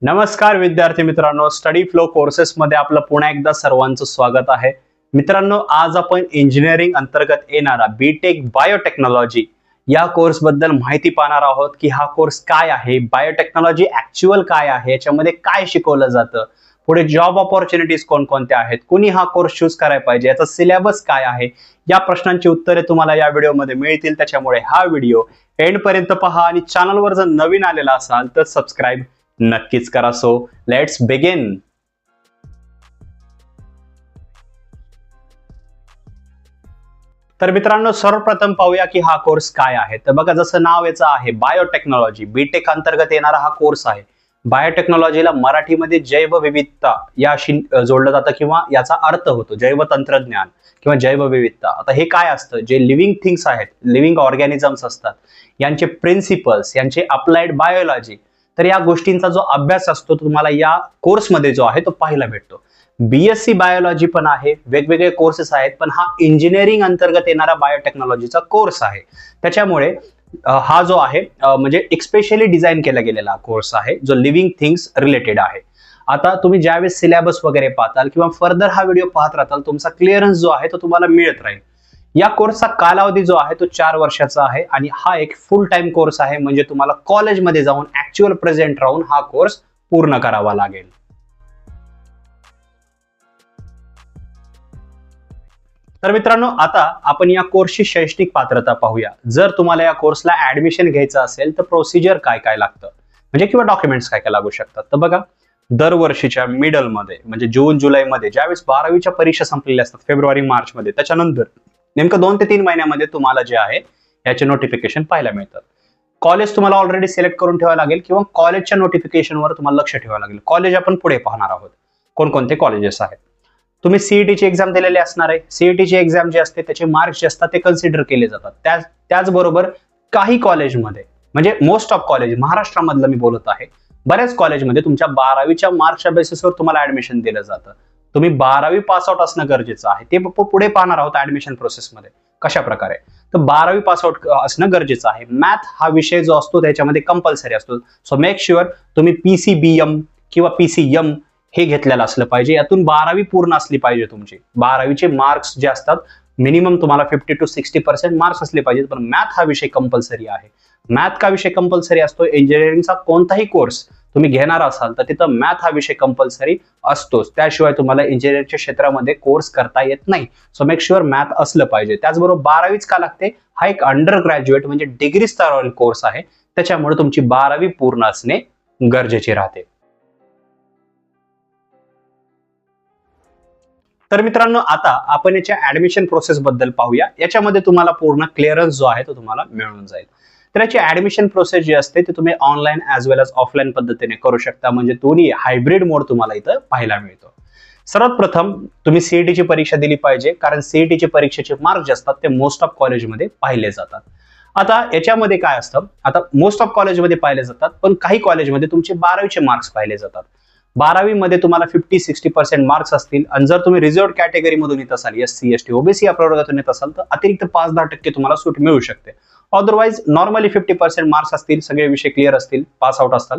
नमस्कार विद्यार्थी मित्रांनो, स्टडी फ्लो कोर्सेस मध्ये आपलं पुन्हा एकदा सर्वांचं स्वागत आहे. मित्रांनो, आज आपण इंजिनिअरिंग अंतर्गत येणारा बीटेक बायोटेक्नॉलॉजी या कोर्स बद्दल माहिती पाहणार आहोत की हा कोर्स काय आहे, बायोटेक्नॉलॉजी ऍक्च्युअल काय आहे, याच्यामध्ये काय शिकवलं जातं, पुढे जॉब ऑपॉर्च्युनिटीज कोणकोणत्या आहेत, कुणी हा कोर्स चूज करायला पाहिजे, याचा सिलेबस काय आहे, या प्रश्नांची उत्तरे तुम्हाला या व्हिडिओमध्ये मिळतील. त्याच्यामुळे हा व्हिडिओ एंड पर्यंत पहा आणि चॅनलवर जर नवीन आलेला असाल तर सबस्क्राईब नक्कीच करा. So let's begin. तर मित्रांनो, सर्वप्रथम पाहूया की हा कोर्स काय आहे. तर बघा, जसं नाव याचं आहे बायोटेक्नॉलॉजी, बीटेक अंतर्गत येणारा हा कोर्स आहे. बायोटेक्नॉलॉजीला मराठीमध्ये जैवविविधता याशी जोडलं जातं किंवा याचा अर्थ होतो जैव तंत्रज्ञान किंवा जैवविविधता. आता हे काय असतं, जे लिव्हिंग थिंग्स आहेत, लिव्हिंग ऑर्गॅनिझम्स असतात, यांचे प्रिन्सिपल्स, यांचे अप्लाइड बायोलॉजी, तर या गोष्टींचा जो अभ्यास असतो तुम्हाला या कोर्समध्ये जो आहे तो पाहायला भेटतो. बीएससी बायोलॉजी पण आहे, वेगवेगळे कोर्सेस आहेत, पण हा इंजिनिअरिंग अंतर्गत येणारा बायोटेक्नॉलॉजीचा कोर्स आहे. त्याच्यामुळे हा जो आहे म्हणजे एक स्पेशली डिझाईन केला गेलेला कोर्स आहे जो लिव्हिंग थिंग्स रिलेटेड आहे. आता तुम्ही ज्यावेळेस सिलेबस वगैरे पाहताल किंवा फर्दर हा व्हिडिओ पाहत राहताल, तुमचा क्लिअरन्स जो आहे तो तुम्हाला मिळत राहील. या कोर्सचा कालावधी जो आहे तो 4 वर्षाचा आहे आणि हा एक फुल टाइम कोर्स आहे, म्हणजे तुम्हाला कॉलेजमध्ये जाऊन ऍक्च्युअल प्रेझेंट राहून हा कोर्स पूर्ण करावा लागेल. तर मित्रांनो, आता आपण या कोर्सची शैक्षणिक पात्रता पाहूया. जर तुम्हाला या कोर्सला ऍडमिशन घ्यायचं असेल तर प्रोसिजर काय काय लागतं, म्हणजे किंवा डॉक्युमेंट्स काय काय लागू शकतात. तर बघा, दरवर्षीच्या मिडल मध्ये म्हणजे जून जुलै मध्ये ज्यावेळेस 12वीच्या परीक्षा संपलेल्या असतात, फेब्रुवारी मार्च मध्ये, त्याच्यानंतर नेमकं 2 ते 3 महिन्यामध्ये तुम्हाला जे आहे याचे नोटिफिकेशन पाहायला मिळतात. कॉलेज तुम्हाला ऑलरेडी सिलेक्ट करून ठेवावं लागेल किंवा कॉलेजच्या नोटिफिकेशनवर तुम्हाला लक्ष ठेवावं लागेल. कॉलेज आपण पुढे पाहणार आहोत कोणकोणते कॉलेजेस आहेत. तुम्ही सीईटीची एक्झाम दिलेली असणार आहे. सीईटीची एक्झाम जी असते त्याचे मार्क्स जे असतात ते कन्सिडर केले जातात. त्याचबरोबर काही कॉलेजमध्ये, म्हणजे मोस्ट ऑफ कॉलेज, महाराष्ट्रामधलं मी बोलत आहे, बऱ्याच कॉलेजमध्ये तुमच्या 12वीच्या मार्क्सच्या बेसिसवर तुम्हाला ऍडमिशन दिलं जातं. तुम्ही 12वी पास आउट असणं गरजेचं आहे. ते पुढे पाहणार आहोत ऍडमिशन प्रोसेसमध्ये कशा प्रकारे. तर 12वी पास आउट असणं गरजेचं आहे. मॅथ हा विषय जो असतो त्याच्यामध्ये कंपल्सरी असतो. सो मेक शुअर तुम्ही पीसीबीएम किंवा पीसीएम हे घेतलेलं असलं पाहिजे. यातून 12वी पूर्ण असली पाहिजे तुमची. 12वीचे मार्क्स जे असतात मिनिमम तुम्हाला 50 to 60% मार्क्स असले पाहिजेत. पण मॅथ हा विषय कंपल्सरी आहे. मॅथ का विषय कंपल्सरी असतो, इंजिनिअरिंगचा कोणताही कोर्स तुम्ही घेणार असाल तर तिथं मॅथ हा विषय कंपल्सरी असतोच. त्याशिवाय तुम्हाला इंजिनिअरिंगच्या क्षेत्रामध्ये कोर्स करता येत नाही. सो मेक शुअर मॅथ असलं पाहिजे. त्याचबरोबर 12वीच का लागते, हा एक अंडर ग्रॅज्युएट म्हणजे डिग्री स्तरावरील कोर्स आहे, त्याच्यामुळे तुमची 12वी पूर्ण असणे गरजेचे राहते. तर मित्रांनो, आता आपण याच्या ऍडमिशन प्रोसेस बद्दल पाहूया. याच्यामध्ये तुम्हाला पूर्ण क्लिअरन्स जो आहे तो तुम्हाला मिळून जाईल. तर याची ऍडमिशन प्रोसेस जी असते ती तुम्ही ऑनलाईन ॲज वेल एज ऑफलाईन पद्धतीने करू शकता, म्हणजे दोन्ही हायब्रिड मोड तुम्हाला इथं पाहायला मिळतो. सर्वात प्रथम तुम्ही सीईटीची परीक्षा दिली पाहिजे, कारण सीईटीची परीक्षेचे मार्क्स जे असतात ते मोस्ट ऑफ कॉलेजमध्ये पाहिले जातात. आता याच्यामध्ये काय असतं, आता मोस्ट ऑफ कॉलेजमध्ये पाहिले जातात, पण काही कॉलेजमध्ये तुमचे 12वीचे मार्क्स पाहिले जातात. 12वी मध्ये तुम्हाला 50-60% मार्क्स असतील आणि जर तुम्ही रिझर्व्ड कॅटेगरी मधून येत असाल, एससी एसटी ओबीसी या प्रवर्गातून येत असाल तर अतिरिक्त 5-10% तुम्हाला सूट मिळू शकते. अदरवाइज नॉर्मली 50% मार्क्स असतील, सगळे विषय क्लिअर असतील, पास आउट असतात,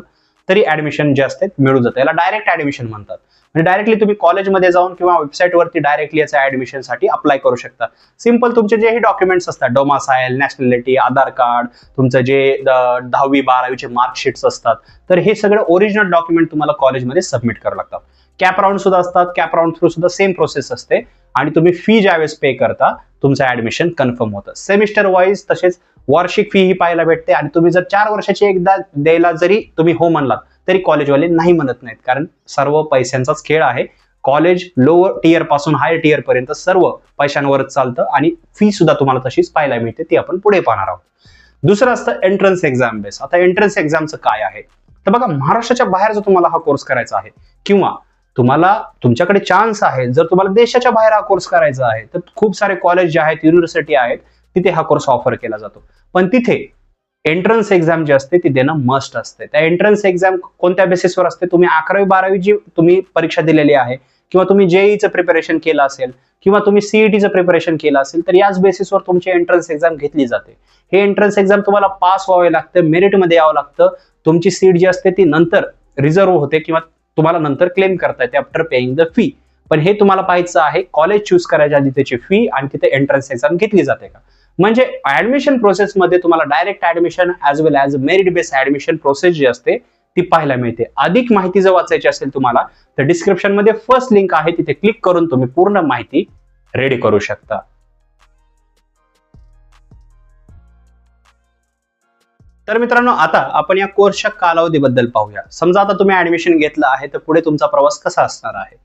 तरी ऍडमिशन जे असते मिळून जातं. याला डायरेक्ट ऍडमिशन म्हणतात. म्हणजे डायरेक्टली तुम्ही कॉलेजमध्ये जाऊन किंवा वेबसाईटवरती डायरेक्टली याचा ऍडमिशनसाठी अप्लाय करू शकता. सिंपल तुमचे जेही डॉक्युमेंट्स असतात, डोमासाईल, नॅशनॅलिटी, आधार कार्ड, तुमचं जे 10वी 12वीचे मार्कशीट्स असतात, तर हे सगळं ओरिजिनल डॉक्युमेंट तुम्हाला कॉलेजमध्ये सबमिट करावं लागतात. कॅप राऊंड सुद्धा असतात. कॅप राऊंड थ्रू सुद्धा सेम प्रोसेस असते आणि तुम्ही फी ज्यावेळेस पे करता तुमचं ऍडमिशन कन्फर्म होतं. सेमिस्टर वाईज तसेच वार्षिक फी ही पाहायला भेटते. आणि तुम्ही जर 4 वर्षाची एकदा द्यायला जरी तुम्ही हो म्हणलात तरी कॉलेजवाले नाही म्हणत नाहीत, कारण सर्व पैशांचाच खेळ आहे. कॉलेज लोअर टियर पासून हायर टियर पर्यंत सर्व पैशांवरच चालतं आणि फी सुद्धा तुम्हाला तशीच पाहायला मिळते. ती आपण पुढे पाहणार आहोत. दुसरं असतं एंट्रन्स एक्झाम बेस. आता एंट्रन्स एक्झामचं काय आहे, तर बघा, महाराष्ट्राच्या बाहेर जर तुम्हाला हा कोर्स करायचा आहे किंवा तुमच्याकडे चान्स आहे, जर तुम्हाला देशाच्या बाहेर हा कोर्स करायचा आहे, तर खूप सारे कॉलेज जे आहेत, युनिव्हर्सिटी आहेत, तिथे हा कोर्स ऑफर केला जातो. पण तिथे एंट्रन्स एक्झाम जी असते ती देणं मस्ट असते. त्या एंट्रन्स एक्झाम कोणत्या बेसिसवर असते, तुम्ही 11वी 12वी जी तुम्ही परीक्षा दिलेली आहे किंवा तुम्ही जेईचं प्रिपरेशन केलं असेल किंवा तुम्ही सीईटीचं प्रिपरेशन केलं असेल, तर याच बेसिसवर तुमची एंट्रन्स एक्झाम घेतली जाते. हे एंट्रन्स एक्झाम तुम्हाला पास व्हावे लागतं, मेरिटमध्ये यावं लागतं. तुमची सीट जी असते ती नंतर रिझर्व्ह होते किंवा तुम्हाला नंतर क्लेम करता येते आफ्टर पेइंग द फी. पण हे तुम्हाला पाहायचं आहे कॉलेज चूज करायच्या आधी त्याची फी आणि तिथे एंट्रन्स एक्झाम घेतली जाते का. म्हणजे ऍडमिशन प्रोसेसमध्ये तुम्हाला direct admission as well as merit based admission process जी असते ती पाहायला मिळते. अधिक माहिती जर वाचायची असेल तुम्हाला तर डिस्क्रिप्शन मध्ये फर्स्ट लिंक आहे, तिथे क्लिक करून तुम्ही पूर्ण माहिती रेडी करू शकता. तर मित्रांनो, आता आपण या कोर्सच्या कालावधीबद्दल पाहूया. समजा आता तुम्ही ऍडमिशन घेतलं आहे तर पुढे तुमचा प्रवास कसा असणार आहे.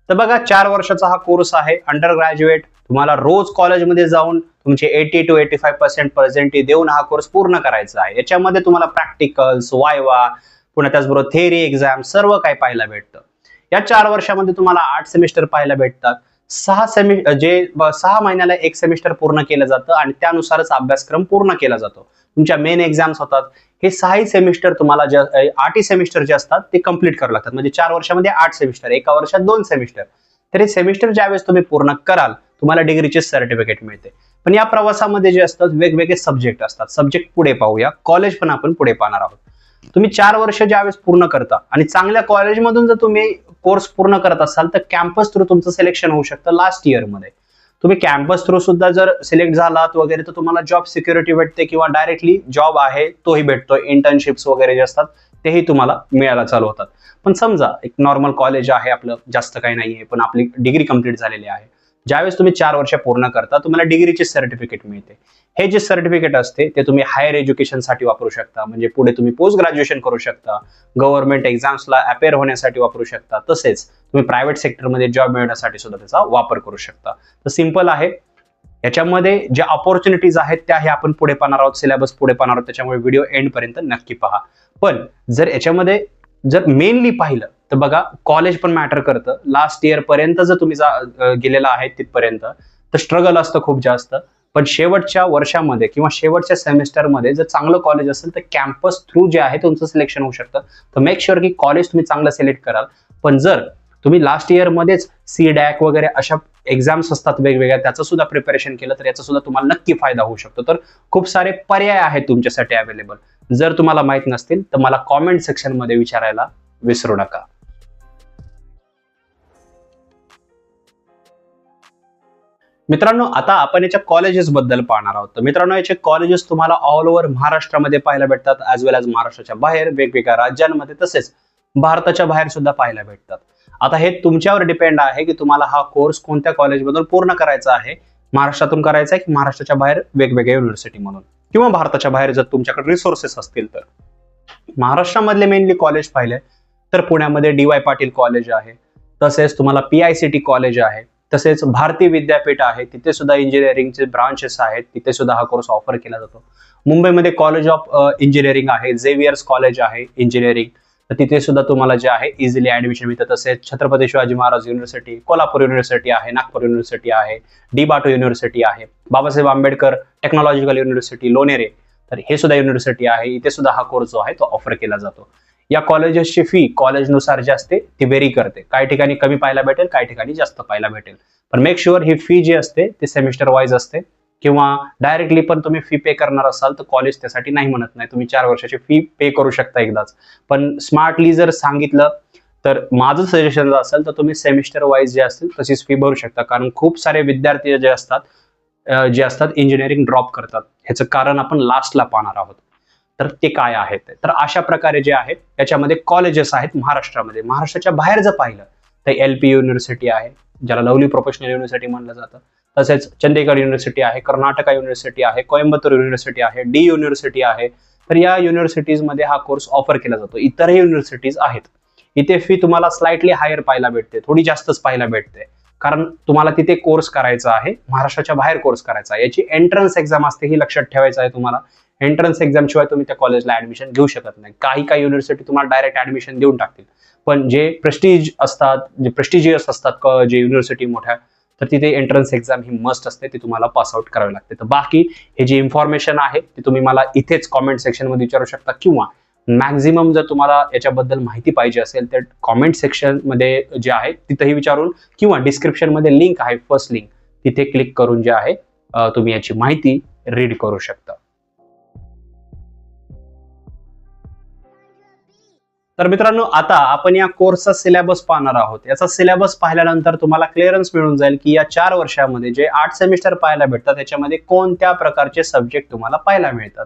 तर बघा, 4 वर्षाचा हा कोर्स आहे. अंडर ग्रॅज्युएट तुम्हाला रोज कॉलेजमध्ये जाऊन तुमचे 80 to 85% पर्सेंटेज देऊन हा कोर्स पूर्ण करायचा आहे. याच्यामध्ये तुम्हाला प्रॅक्टिकल्स, वायवा, पुन्हा त्याचबरोबर थेअरी एक्झाम सर्व काही पाहायला भेटतं. या 4 वर्षामध्ये तुम्हाला 8 सेमिस्टर पाहायला भेटतात. 6 महिन्याला एक सेमिस्टर पूर्ण केलं जातं आणि त्यानुसारच अभ्यासक्रम पूर्ण केला जातो. तुमच्या मेन एक्झाम्स होतात. हे 6 सेमिस्टर तुम्हाला 8 सेमिस्टर जे असतात ते कंप्लीट करावे लागतात. म्हणजे 4 वर्षामध्ये 8 सेमिस्टर, एका वर्षात 2 सेमिस्टर. तर हे सेमिस्टर ज्यावेळेस तुम्ही पूर्ण कराल तुम्हाला डिग्रीचे सर्टिफिकेट मिळते. पण या प्रवासामध्ये जे असतात वेगवेगळे सब्जेक्ट असतात. सब्जेक्ट पुढे पाहूया, कॉलेज पण आपण पुढे पाहणार आहोत. तुम्ही 4 वर्ष ज्यावेळेस पूर्ण करता आणि चांगल्या कॉलेजमधून जर तुम्ही कोर्स पूर्ण करत असाल तर कॅम्पस थ्रू तुमचं सिलेक्शन होऊ शकतं लास्ट इयर मध्ये. तुम्ही कॅम्पस थ्रू सुद्धा जर सिलेक्ट झालात वगैरे तर तुम्हाला जॉब सिक्युरिटी भेटते किंवा डायरेक्टली जॉब आहे तोही भेटतो. इंटर्नशिप्स वगैरे जे असतात तेही तुम्हाला मिळायला चालू होतात. पण समजा एक नॉर्मल कॉलेज आहे आपलं, जास्त काही नाहीये पण आपली डिग्री कंप्लीट झालेली आहे, ज्यावेळेस तुम्ही 4 वर्ष पूर्ण करता तुम्हाला डिग्रीचे सर्टिफिकेट मिळते. हे जे सर्टिफिकेट असते ते तुम्ही हायर एज्युकेशनसाठी वापरू शकता. म्हणजे पुढे तुम्ही पोस्ट ग्रॅज्युएशन करू शकता, गव्हर्नमेंट एक्झाम्सला अपेअर होण्यासाठी वापरू शकता, तसेच तुम्ही प्रायव्हेट सेक्टरमध्ये जॉब मिळवण्यासाठी सुद्धा त्याचा वापर करू शकता. तर सिंपल आहे. याच्यामध्ये ज्या ऑपॉर्च्युनिटीज आहेत त्याही आपण पुढे पाहणार आहोत, सिलेबस पुढे पाहणार आहोत, त्याच्यामुळे व्हिडिओ एंड पर्यंत नक्की पहा. पण जर याच्यामध्ये जर मेनली पाहिलं तर बघा, कॉलेज पण मॅटर करतं. लास्ट इयर पर्यंत जर तुम्ही गेलेला आहे तिथपर्यंत तर स्ट्रगल असतं खूप जास्त. पण शेवटच्या वर्षामध्ये किंवा शेवटच्या सेमिस्टरमध्ये जर चांगलं कॉलेज असेल तर कॅम्पस थ्रू जे आहे तुमचं सिलेक्शन होऊ शकतं. तर मेक शुअर की कॉलेज तुम्ही चांगलं सिलेक्ट कराल. पण जर तुम्ही लास्ट इयर मध्येच CDAC वगैरे अशा एक्झाम्स असतात वेगवेगळ्या, त्याचं सुद्धा प्रिपरेशन केलं तर याचा सुद्धा तुम्हाला नक्की फायदा होऊ शकतो. तर खूप सारे पर्याय आहेत तुमच्यासाठी अवेलेबल. जर तुम्हाला माहित नसतील तर मला कॉमेंट सेक्शन मध्ये विचारायला विसरू नका. मित्रांनो, आता आपण याच्या कॉलेजेस बद्दल पाहणार आहोत. तर मित्रांनो, याचे कॉलेजेस तुम्हाला ऑल ओव्हर महाराष्ट्रामध्ये पाहायला भेटतात, ॲज वेल ॲज महाराष्ट्राच्या बाहेर वेगवेगळ्या राज्यांमध्ये तसेच भारताच्या बाहेर सुद्धा पाहायला भेटतात. आता हे तुमच्यावर डिपेंड आहे की तुम्हाला हा कोर्स कोणत्या कॉलेजमधून पूर्ण करायचा आहे. महाराष्ट्रातून करायचा आहे की महाराष्ट्राच्या बाहेर वेगवेगळ्या युनिव्हर्सिटीमधून किंवा भारताच्या बाहेर जर तुमच्याकडे रिसोर्सेस असतील तर. महाराष्ट्रामधले मेनली कॉलेज पाहिले तर पुण्यामध्ये DY पाटील कॉलेज आहे, तसेच तुम्हाला PICT कॉलेज आहे, तसेच भारती विद्यापीठ आहे, तिथे सुद्धा इंजिनिअरिंगचे ब्रांचेस आहेत, तिथे सुद्धा हा कोर्स ऑफर केला जातो. मुंबईमध्ये कॉलेज ऑफ इंजिनिअरिंग आहे, झेवियर्स कॉलेज आहे इंजिनिअरिंग, तर तिथे सुद्धा तुम्हाला जे आहे इझिली ऍडमिशन मिळतं. तसेच छत्रपती शिवाजी महाराज युनिव्हर्सिटी, कोल्हापूर युनिव्हर्सिटी आहे, नागपूर युनिव्हर्सिटी आहे, DBATO युनिव्हर्सिटी आहे, बाबासाहेब आंबेडकर टेक्नॉलॉजिकल युनिव्हर्सिटी लोणेरे, तर हे सुद्धा युनिव्हर्सिटी आहे. इथे सुद्धा हा कोर्स जो आहे तो ऑफर केला जातो. या कॉलेजेसची फी कॉलेजनुसार जी असते ती व्हेरी करते. काही ठिकाणी कमी पाहायला भेटेल, काही ठिकाणी जास्त पाहायला भेटेल. पण मेक शुअर ही फी जी असते ती सेमिस्टर वाईज असते किंवा डायरेक्टली पण तुम्ही फी पे करणार असाल तर कॉलेज त्यासाठी नाही म्हणत नाही. तुम्ही 4 वर्षाची फी पे करू शकता एकदाच. पण स्मार्टली जर सांगितलं तर माझं सजेशन असेल तर तुम्ही सेमिस्टर वाईज जे असतील तशीच फी भरू शकता. कारण खूप सारे विद्यार्थी जे असतात इंजिनिअरिंग ड्रॉप करतात. ह्याचं कारण आपण लास्टला पाहणार आहोत. तर ते काय आहेत. तर अशा प्रकारे जे आहेत त्याच्यामध्ये कॉलेजेस आहेत महाराष्ट्रामध्ये. महाराष्ट्राच्या बाहेर जर पाहिलं तर LP युनिव्हर्सिटी आहे, ज्याला लवली प्रोफेशनल युनिव्हर्सिटी म्हणलं जातं, तसेच चंदीगड युनिव्हर्सिटी आहे, कर्नाटका युनिव्हर्सिटी आहे, कोइंबतूर युनिव्हर्सिटी आहे, D युनिव्हर्सिटी आहे. तर या युनिव्हर्सिटीजमध्ये हा कोर्स ऑफर केला जातो. इतरही युनिव्हर्सिटीज आहेत. इथे फी तुम्हाला स्लाइटली हायर पाहायला भेटते, थोडी जास्तच पाहायला भेटते, कारण तुम्हाला तिथे कोर्स करायचा आहे, महाराष्ट्राच्या बाहेर कोर्स करायचा आहे. याची एंट्रन्स एक्झाम असते, ही लक्षात ठेवायचं आहे तुम्हाला. एंट्रन्स एक्झाम शिवाय तुम्ही त्या कॉलेजला ऍडमिशन घेऊ शकत नाही. काही युनिव्हर्सिटी तुम्हाला डायरेक्ट ऍडमिशन देऊन टाकतील, पण जे प्रेस्टिजियस असतात जे युनिव्हर्सिटी मोठ्या, तर तिथे एंट्रन्स एक्झाम ही मस्ट असते, ती तुम्हाला पास आउट करावी लागते. तर बाकी हे जी इन्फॉर्मेशन आहे ती तुम्ही मला इथेच कॉमेंट सेक्शन मध्ये विचारू शकता किंवा मॅक्झिमम जर तुम्हाला याच्याबद्दल माहिती पाहिजे असेल तर कॉमेंट सेक्शन मध्ये जे आहे तिथेही विचारून किंवा डिस्क्रिप्शन मध्ये लिंक आहे, फर्स्ट लिंक, तिथे क्लिक करून जे आहे तुम्ही याची माहिती रीड करू शकता. तर मित्रांनो, आता आपण या कोर्सचा सिलेबस पाहणार आहोत. याचा सिलेबस पाहिल्यानंतर तुम्हाला क्लिअरन्स मिळून जाईल की या 4 वर्षामध्ये जे 8 सेमिस्टर पाहायला भेटतात त्याच्यामध्ये कोणत्या प्रकारचे सब्जेक्ट तुम्हाला पाहायला मिळतात.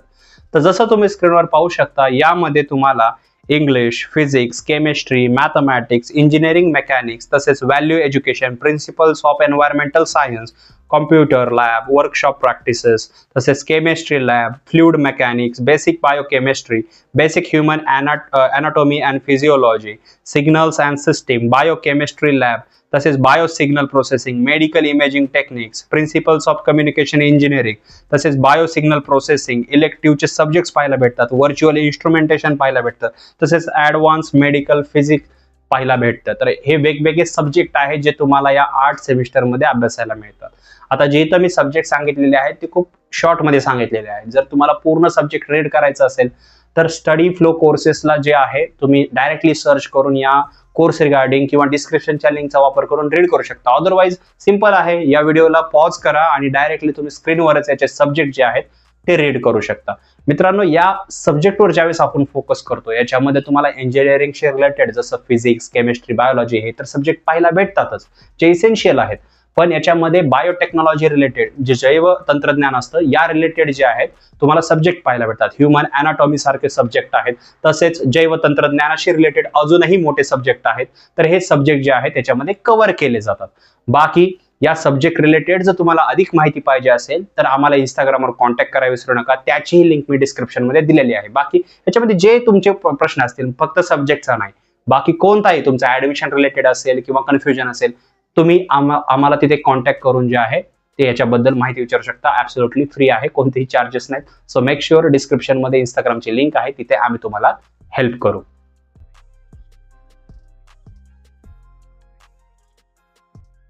तर जसं तुम्ही स्क्रीनवर पाहू शकता, यामध्ये तुम्हाला English, physics, chemistry, mathematics, engineering mechanics, तसेच value education, principles of environmental science, computer lab, workshop practices, तसेच chemistry lab, fluid mechanics, basic biochemistry, basic human anatomy and physiology, signals and system, biochemistry lab, तसेच bio signal processing, medical imaging techniques, principles of communication engineering, तसेच bio signal processing, इलेक्टिव्हचे subjects पाहायला भेटतात, virtual instrumentation पाहायला भेटतं, तसेच advance medical physics पाहायला भेटतं. तर हे वेगवेगळे सब्जेक्ट आहेत जे तुम्हाला या 8 सेमिस्टरमध्ये अभ्यासायला मिळतात. आता जे इथं मी सब्जेक्ट सांगितलेले आहेत ते खूप शॉर्टमध्ये सांगितलेले आहेत. जर तुम्हाला पूर्ण सब्जेक्ट रीड करायचा असेल तर स्टडी फ्लो कोर्सेसला जे आहे तुम्ही डायरेक्टली सर्च करून या कोर्स रिगार्डिंग किंवा डिस्क्रिप्शनच्या लिंकचा वापर करून रीड करू शकता. अदरवाईज सिंपल आहे, या व्हिडिओला पॉज करा आणि डायरेक्टली तुम्ही स्क्रीनवरच याचे सब्जेक्ट जे आहेत ते रीड करू शकता. मित्रांनो, या सब्जेक्टवर ज्यावेळेस आपण फोकस करतो याच्यामध्ये तुम्हाला इंजिनिअरिंगशी रिलेटेड जसं फिजिक्स, केमिस्ट्री, बायोलॉजी हे तर सब्जेक्ट पाहायला भेटतातच जे इसेन्शियल आहेत. पण याच्यामध्ये बायोटेक्नॉलॉजी रिलेटेड जे जैव तंत्रज्ञान असतं या रिलेटेड जे आहेत तुम्हाला सब्जेक्ट पाहायला भेटतात. ह्युमन अॅनाटॉमी सारखे सब्जेक्ट आहेत, तसेच जैव तंत्रज्ञानाशी रिलेटेड अजूनही मोठे सब्जेक्ट आहेत. तर हे सब्जेक्ट जे आहेत त्याच्यामध्ये कव्हर केले जातात. बाकी या सब्जेक्ट रिलेटेड जर तुम्हाला अधिक माहिती पाहिजे असेल तर आम्हाला इंस्टाग्रामवर कॉन्टॅक्ट करायला विसरू नका. त्याचीही लिंक मी डिस्क्रिप्शन मध्ये दिलेली आहे. बाकी याच्यामध्ये जे तुमचे प्रश्न असतील, फक्त सब्जेक्टचा नाही, बाकी कोणताही तुमचा ऍडमिशन रिलेटेड असेल किंवा कन्फ्युजन असेल, तुम्ही आम्हाला तिथे कॉन्टॅक्ट करून जे आहे ते याच्याबद्दल माहिती विचारू शकता. ऍब्सोल्युटली फ्री आहे, कोणतेही चार्जेस नाहीत. सो मेक शुअर डिस्क्रिप्शन मध्ये इंस्टाग्रामची लिंक आहे, तिथे आम्ही तुम्हाला हेल्प करू.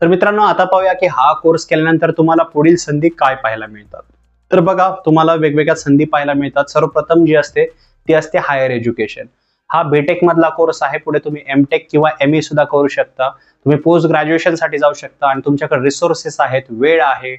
तर मित्रांनो, आता पाहूया की हा कोर्स केल्यानंतर तुम्हाला पुढील संधी काय पाहायला मिळतात. तर बघा, तुम्हाला वेगवेगळ्या संधी पाहायला मिळतात. सर्वप्रथम जी असते ती असते हायर एज्युकेशन. हा बीटेक मधला कोर्स आहे. पुढे तुम्ही एमटेक किंवा एमई सुद्धा करू शकता. तुम्ही पोस्ट ग्रॅज्युएशन साठी जाऊ शकता आणि तुमच्याकडे रिसोर्सेस आहेत, वेळ आहे,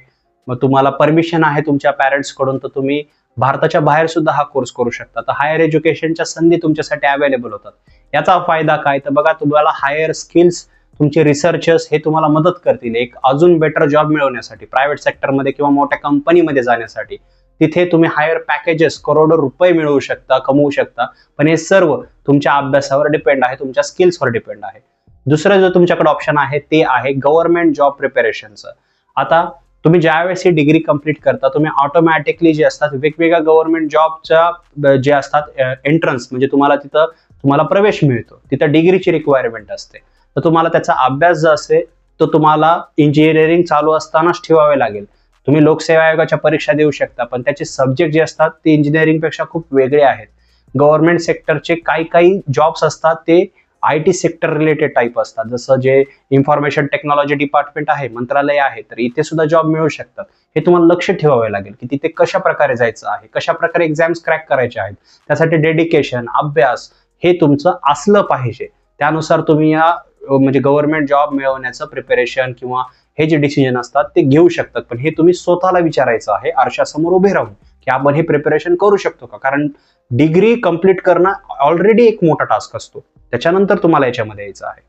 मग तुम्हाला परमिशन आहे तुमच्या पॅरेंट्स कडून, तर तुम्ही भारताच्या बाहेर सुद्धा हा कोर्स करू शकता. तर हायर एज्युकेशनच्या संधी तुमच्यासाठी अवेलेबल होतात. याचा फायदा काय, तर बघा, तुम्हाला हायर स्किल्स, तुमचे रिसर्चर्स हे तुम्हाला मदत करतील एक अजून बेटर जॉब मिळवण्यासाठी, प्रायव्हेट सेक्टरमध्ये किंवा मोठ्या कंपनीमध्ये जाण्यासाठी. तिथे तुम्ही हायर पॅकेजेस, करोडो रुपये मिळवू शकता, कमवू शकता. पण हे सर्व तुमच्या अभ्यासावर डिपेंड आहे, तुमच्या स्किल्सवर डिपेंड आहे. दुसरं जो तुमच्याकडे ऑप्शन आहे ते आहे गव्हर्नमेंट जॉब प्रिपरेशनचं. आता तुम्ही ज्यावेळेस ही डिग्री कंप्लीट करता, तुम्ही ऑटोमॅटिकली जे असतात वेगवेगळ्या गव्हर्नमेंट जॉबच्या जे असतात एंट्रन्स, म्हणजे तुम्हाला प्रवेश मिळतो. तिथं डिग्रीची रिक्वायरमेंट असते. तर तुम्हाला त्याचा अभ्यास जो असेल तो तुम्हाला इंजिनिअरिंग चालू असतानाच ठेवावे लागेल. तुम्ही लोकसेवा आयोगाच्या परीक्षा देऊ शकता, पण त्याचे सब्जेक्ट जे असतात ते इंजिनिअरिंग पेक्षा खूप वेगळे आहेत. गव्हर्नमेंट सेक्टरचे काही जॉब्स असतात ते IT सेक्टर रिलेटेड टाईप असतात. जसं जे इन्फॉर्मेशन टेक्नॉलॉजी डिपार्टमेंट आहे, मंत्रालय आहे, तर इथे सुद्धा जॉब मिळू शकतात. हे तुम्हाला लक्ष ठेवावे लागेल की तिथे कशा प्रकारे जायचं आहे, कशा प्रकारे एक्झाम्स क्रॅक करायचे आहेत. त्यासाठी डेडिकेशन, अभ्यास हे तुमचं असलं पाहिजे. त्यानुसार तुम्ही या म्हणजे गव्हर्नमेंट जॉब मिळवण्याचं प्रिपरेशन किंवा हे जे डिसिजन असतात ते घेऊ शकतात. पण हे तुम्ही स्वतःला विचारायचं आहे आरशासमोर उभे राहून की आपण हे प्रिपरेशन करू शकतो का. कारण डिग्री कंप्लीट करणं ऑलरेडी एक मोठा टास्क असतो, त्याच्यानंतर तुम्हाला याच्यामध्ये यायचं आहे.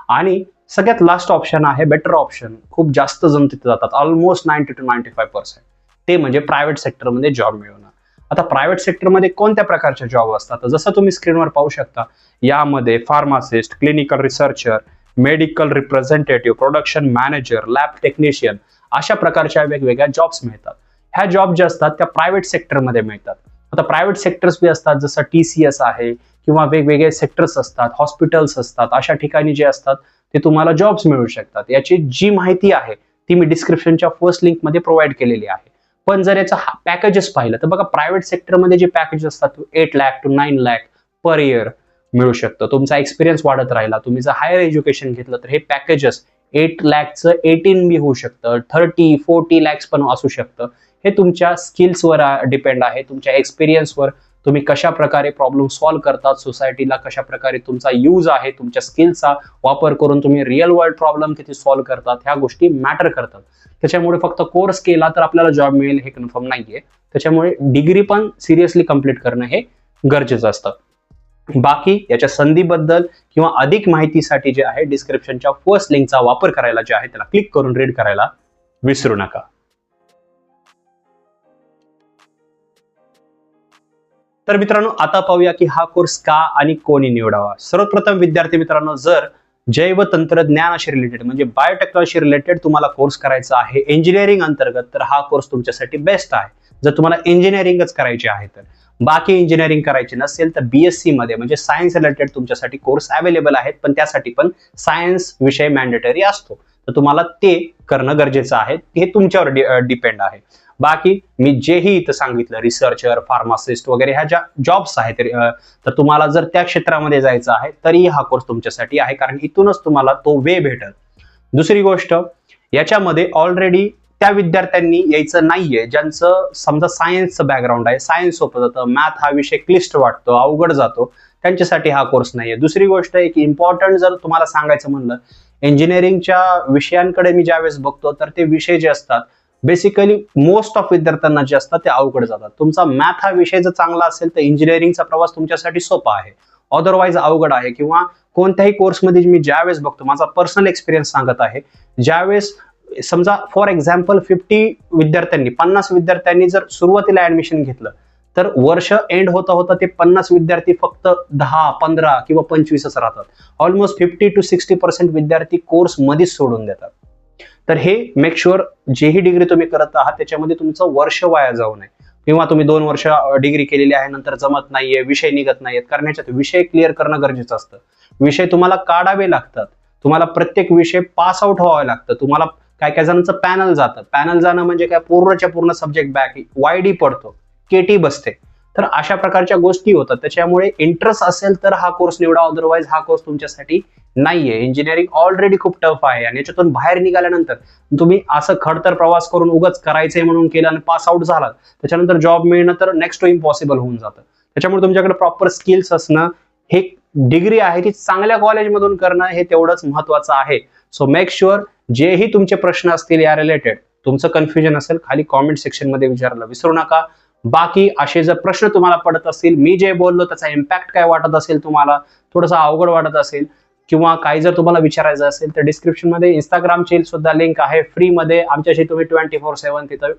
आणि सगळ्यात लास्ट ऑप्शन आहे बेटर ऑप्शन. खूप जास्त जण तिथे जातात, ऑलमोस्ट 90 to 95%. ते म्हणजे प्रायव्हेट सेक्टरमध्ये जॉब मिळवणं. आता प्रायव्हेट सेक्टरमध्ये कोणत्या प्रकारचे जॉब असतात, जसं तुम्ही स्क्रीनवर पाहू शकता, यामध्ये pharmacist, clinical researcher, medical representative, production manager, lab technician अशा प्रकारच्या वेगवेगळ्या जॉब्स मिळतात. ह्या जॉब ज्या असतात त्या प्रायव्हेट सेक्टरमध्ये मिळतात. आता प्रायव्हेट सेक्टर्स बी असतात, जसं TCS आहे किंवा वेगवेगळे सेक्टर्स असतात, हॉस्पिटल्स असतात. अशा ठिकाणी जे असतात ते तुम्हाला जॉब्स मिळू शकतात. याची जी माहिती आहे ती मी डिस्क्रिप्शनच्या फर्स्ट लिंक मध्ये प्रोव्हाइड केलेली आहे. पण जर याचा पॅकेजेस पाहिलं तर बघा, प्रायव्हेट सेक्टरमध्ये जे पॅकेज असतात 8 lakh to 9 lakh per year मिळू शकतं. तुमचा एक्सपिरियन्स वाढत राहिला, तुम्ही जर हायर एज्युकेशन घेतलं तर हे पॅकेजेस 8 लाखचं 18 बी होऊ शकतं, 30-40 lakhs पण असू शकतं. हे तुमच्या स्किल्सवर डिपेंड आहे, तुमच्या एक्सपिरियन्सवर. तुम्ही कशा प्रकारे प्रॉब्लेम सॉल्व्ह करतात, सोसायटीला कशा प्रकारे तुमचा यूज आहे, तुमच्या स्किल्सचा वापर करून तुम्ही रिअल वर्ल्ड प्रॉब्लेम किती सॉल्व्ह करतात, ह्या गोष्टी मॅटर करतात. त्याच्यामुळे फक्त कोर्स केला तर आपल्याला जॉब मिळेल हे कन्फर्म नाहीये. त्याच्यामुळे डिग्री पण सिरियसली कंप्लीट करणं हे गरजेचं असतं. बाकी याच्या संधीबद्दल किंवा अधिक माहितीसाठी जे आहे डिस्क्रिप्शनच्या फर्स्ट लिंकचा वापर करायला जे आहे त्याला क्लिक करून रीड करायला विसरू नका. तर मित्रांनो, आता पाहूया की हा कोर्स का आणि कोणी निवडावा. सर्वप्रथम विद्यार्थी मित्रांनो, जर जैव तंत्रज्ञानाशी रिलेटेड म्हणजे बायोटेक्नॉलॉजी रिलेटेड तुम्हाला कोर्स करायचा आहे इंजिनिअरिंग अंतर्गत, तर हा कोर्स तुमच्यासाठी बेस्ट आहे. जर तुम्हाला इंजिनिअरिंगच करायची आहे तर. बाकी इंजिनिअरिंग करायची नसेल तर बीएससी मध्ये म्हणजे सायन्स रिलेटेड तुमच्यासाठी कोर्स अवेलेबल आहेत, पण त्यासाठी पण सायन्स विषय मॅन्डेटरी असतो, तर तुम्हाला ते करणं गरजेचं आहे. हे तुमच्यावर डिपेंड आहे. बाकी मी जेही इथं सांगितलं रिसर्चर, फार्मासिस्ट वगैरे ह्या ज्या जॉब्स आहेत, तर तुम्हाला जर त्या क्षेत्रामध्ये जायचं आहे तरी हा कोर्स तुमच्यासाठी आहे, कारण इथूनच तुम्हाला तो वे भेटेल. दुसरी गोष्ट, याच्यामध्ये ऑलरेडी त्या विद्यार्थ्यांनी यायचं नाहीये ज्यांचं समजा सायन्सचं बॅकग्राऊंड आहे, सायन्स सोपं जातं, मॅथ हा विषय क्लिष्ट वाटतो, अवघड जातो, त्यांच्यासाठी हा कोर्स नाहीये. दुसरी गोष्ट आहे की इम्पॉर्टंट जर तुम्हाला सांगायचं म्हणलं, इंजिनिअरिंगच्या विषयांकडे मी ज्यावेळेस बघतो तर ते विषय जे असतात बेसिकली मोस्ट ऑफ विद्यार्थ्यांना जे असतात ते अवघड जातात. तुमचा मॅथ हा विषय जर चांगला असेल तर इंजिनिअरिंगचा प्रवास तुमच्यासाठी सोपा आहे, अदरवाईज अवघड आहे. किंवा कोणत्याही कोर्समध्ये मी ज्यावेळेस बघतो, माझा पर्सनल एक्सपिरियन्स सांगत आहे, ज्यावेळेस समजा फॉर एक्झाम्पल 50 विद्यार्थ्यांनी जर सुरुवातीला ऍडमिशन घेतलं तर वर्ष एंड होता होता ते 50 विद्यार्थी फक्त 10, 15 किंवा 25च राहतात. ऑलमोस्ट 50 to 60% विद्यार्थी कोर्स मध्येच सोडून देतात. तर हे मेक शुअर जेही डिग्री तुम्ही करत आहात त्याच्यामध्ये तुमचं वर्ष वाया जाऊ नये. किंवा तुम्ही 2 वर्ष डिग्री केलेली आहे, नंतर जमत नाहीये, विषय निघत नाहीयेत, कारण ह्याच्यात विषय क्लिअर करणं गरजेचं असतं. विषय तुम्हाला काढावे लागतात, तुम्हाला प्रत्येक विषय पास आउट व्हावं लागतं. तुम्हाला काय काय जणांचं पॅनल जातं, पॅनल जाणं म्हणजे काय, पूर्णच्या पूर्ण सब्जेक्ट बॅक, वायडी पडतो, केटी बसते, तर अशा प्रकारच्या गोष्टी होतात. त्याच्यामुळे इंटरेस्ट असेल तर हा कोर्स निवडा, अदरवाईज हा कोर्स तुमच्यासाठी नाहीये. इंजिनिअरिंग ऑलरेडी खूप टफ आहे आणि याच्यातून बाहेर निघाल्यानंतर तुम्ही असं खडतर प्रवास करून उगाच करायचंय म्हणून केलं आणि पास आउट झाला, त्याच्यानंतर जॉब मिळणं तर नेक्स्ट टू इम्पॉसिबल होऊन जातं. त्याच्यामुळे तुमच्याकडे प्रॉपर स्किल्स असणं, हे डिग्री आहे ती चांगल्या कॉलेजमधून करणं हे तेवढंच महत्वाचं आहे. सो मेक शुअर जेही तुमचे प्रश्न असतील या रिलेटेड, तुमचं कन्फ्युजन असेल, खाली कॉमेंट सेक्शन मध्ये विचारायला विसरू नका. बाकी असे जर प्रश्न तुम्हाला पडत असतील, मी जे बोललो त्याचा इम्पॅक्ट काय वाटत असेल, तुम्हाला थोडंसं अवघड वाटत असेल किंवा काही जर तुम्हाला विचारायचं असेल तर डिस्क्रिप्शन मध्ये इंस्टाग्रामची सुद्धा लिंक आहे फ्री मध्ये. आमच्याशी तुम्ही 24/7 तिथं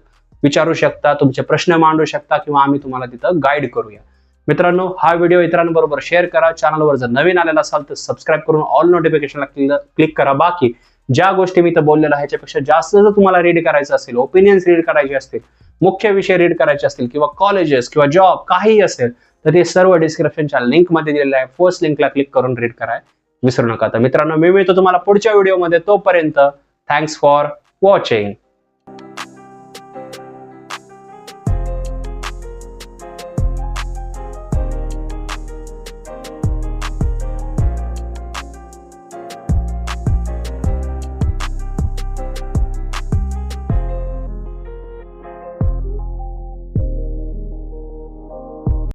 विचारू शकता, तुमचे प्रश्न मांडू शकता किंवा आम्ही तुम्हाला तिथं गाईड करूया. मित्रांनो, हा व्हिडिओ इतरांबरोबर शेअर करा. चॅनलवर जर नवीन आलेला असाल तर सबस्क्राईब करून ऑल नोटिफिकेशनला क्लिक करा. बाकी ज्या गोष्टी मी इथं बोललेल्या ह्याच्यापेक्षा जास्त जर तुम्हाला रीड करायचं असेल, ओपिनियन्स रीड करायचे असतील, मुख्य विषय रीड करायचे असतील किंवा कॉलेजेस किंवा जॉब काहीही असेल तर ते सर्व डिस्क्रिप्शनच्या लिंक मध्ये दिलेलं आहे. फर्स्ट लिंकला क्लिक करून रीड करायला विसरू नका. तर मित्रांनो, मी मिळतो तुम्हाला पुढच्या व्हिडिओमध्ये. तोपर्यंत थँक्स फॉर वॉचिंग.